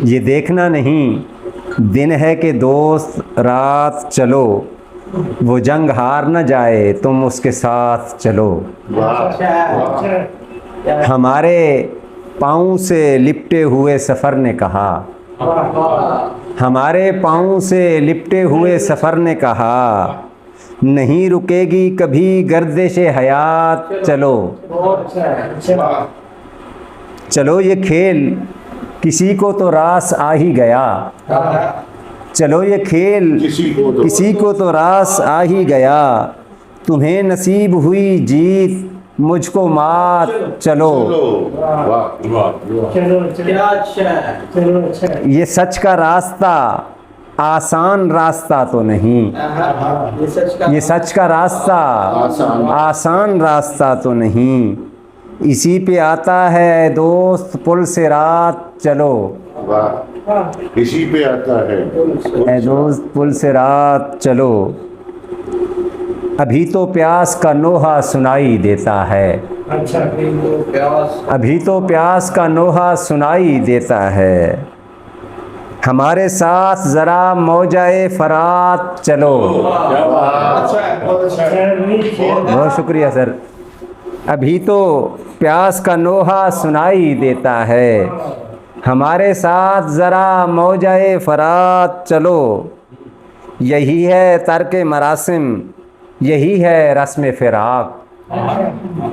ये देखना नहीं दिन है कि दोस्त रात चलो, वो जंग हार न जाए तुम उसके साथ चलो। हमारे पाँव से लिपटे हुए सफ़र ने कहा, हमारे पाँव से लिपटे हुए सफ़र ने कहा, नहीं रुकेगी कभी गर्दिश हयात चलो। चलो ये खेल किसी को तो रास आ ही गया, चलो ये खेल किसी को तो रास आ ही गया। तुम्हें नसीब हुई जीत मुझको मात चलो। ये सच का रास्ता आसान रास्ता तो नहीं, ये सच का रास्ता आसान रास्ता तो नहीं। इसी पे आता है दोस्त पुल से रात चलो। इसी पे आता है दोस्त पुल से रात चलो। अभी तो प्यास का नोहा सुनाई देता है, अभी तो प्यास का नोहा सुनाई देता है। हमारे साथ ज़रा मौजाए फरात चलो। बहुत शुक्रिया सर। अभी तो प्यास का नोहा सुनाई देता है, हमारे साथ ज़रा मौजाए फरात चलो। यही है तर्क मरासिम, यही है रस्म फ़िराक,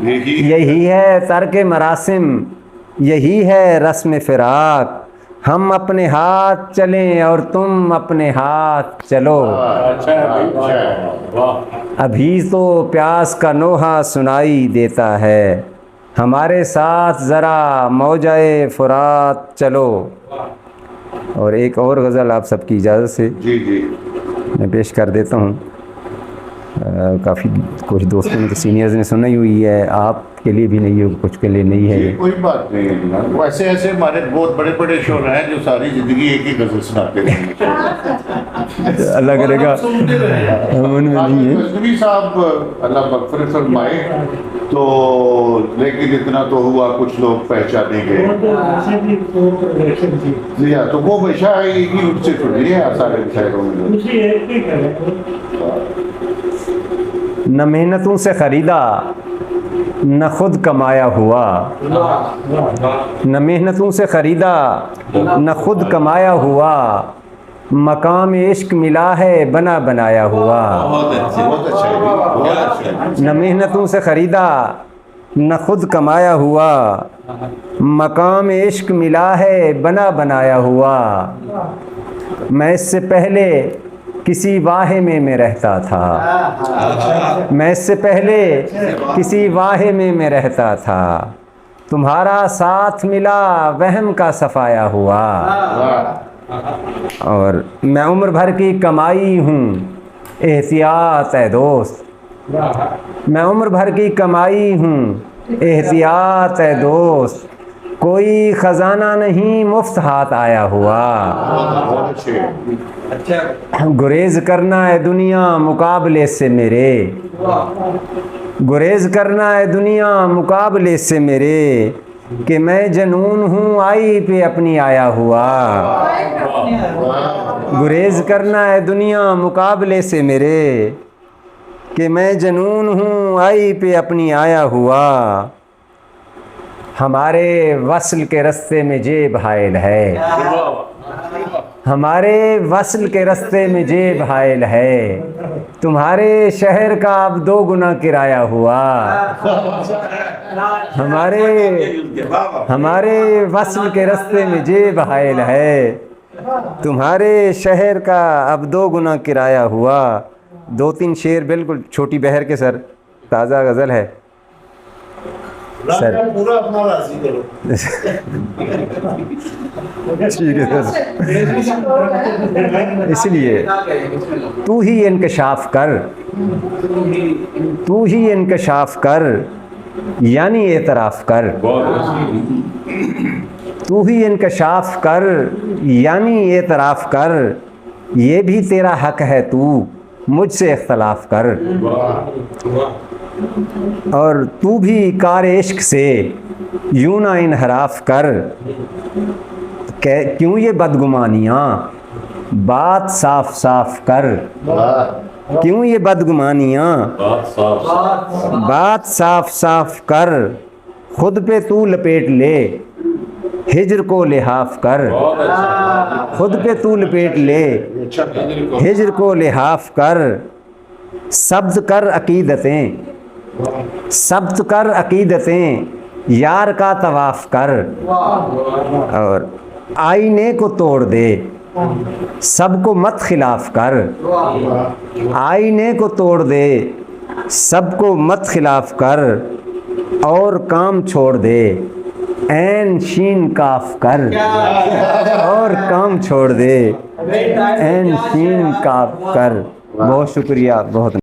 यही है तर्क मरासिम, यही है रस्म फ़िराक। हम अपने हाथ चलें और तुम अपने हाथ चलो। अभी तो प्यास का नोहा सुनाई देता है, हमारे साथ ज़रा मौजाए फुरात चलो। और एक और गज़ल आप सबकी इजाज़त से मैं पेश कर देता हूँ। काफ़ी कुछ दोस्तों ने, सीनियर्स ने सुनी हुई है, आपके लिए भी नहीं हो, कुछ के लिए नहीं है। कोई बात नहीं है जनाब। वैसे ऐसे हमारे बहुत बड़े बड़े शोर हैं जो सारी ज़िंदगी एक ही गज़ल सुनाते रहेंगे। अल्लाह करेगा उनमें नहीं है। गज़नवी साहब अल्लाह मग़फ़िरत फरमाए, तो लेकिन इतना तो हुआ कुछ लोग पहचानेंगे। जी हाँ, तो वो हमेशा एक ही रूप से थोड़ी है सारे शायरों में। न मेहनतों से ख़रीदा न खुद कमाया हुआ, न मेहनतों से ख़रीदा न खुद कमाया हुआ। मकाम इश्क मिला है बना बनाया हुआ। न मेहनतों से ख़रीदा न खुद कमाया हुआ, मकाम इश्क मिला है बना बनाया हुआ। मैं इससे पहले किसी वाहिमे में रहता था, मैं इससे पहले किसी वाहिमे में रहता था। तुम्हारा साथ मिला वहम का सफाया हुआ। और मैं उम्र भर की कमाई हूँ एहतियात है दोस्त, मैं उम्र भर की कमाई हूँ एहतियात है दोस्त। कोई ख़जाना नहीं मुफ्त हाथ आया हुआ। गुरेज करना है दुनिया मुकाबले से मेरे, गुरेज करना है दुनिया मुकाबले से मेरे। कि मैं जनून हूँ आई पे अपनी आया हुआ। गुरेज करना है दुनिया मुकाबले से मेरे, कि मैं जनून हूँ आई पे अपनी आया हुआ। हमारे वस्ल के रास्ते में जेब हायल है, हमारे वस्ल के रास्ते में जेब हायल है। तुम्हारे शहर का अब 2 गुना किराया हुआ। हमारे वस्ल के रास्ते में जेब हायल है, तुम्हारे शहर का अब 2 गुना किराया हुआ। 2-3 शेर बिल्कुल छोटी बहर के सर, ताज़ा गज़ल है सर। पूरा अपना राज़ी करो। ठीक है सर। इसलिए तू ही इंकशाफ कर, तू ही इंकशाफ कर, यानी एतराफ़ कर। तू ही इंकशाफ कर यानी एतराफ़ कर। ये भी तेरा हक है तू मुझसे इख्तलाफ कर। और तू भी कार इश्क से यूं ना इनहराफ कर, क्यों ये बदगुमानियाँ, बात साफ साफ कर, क्यों ये बदगुमानियाँ, बात साफ साफ कर, खुद पे तू लपेट ले, हिज्र को लिहाफ कर, खुद पे तू लपेट ले, हिज्र को लिहाफ कर, सब्ज़ कर अकीदतें, सब्ज़ कर अकीदतें, यार का तवाफ़ कर, और आईने को तोड़ दे, सबको मत खिलाफ कर, आईने को तोड़ दे, सबको मत खिलाफ कर, और काम छोड़ दे, ऐन शीन काफ कर, और काम छोड़ दे, ऐन शीन काफ कर। बहुत शुक्रिया, बहुत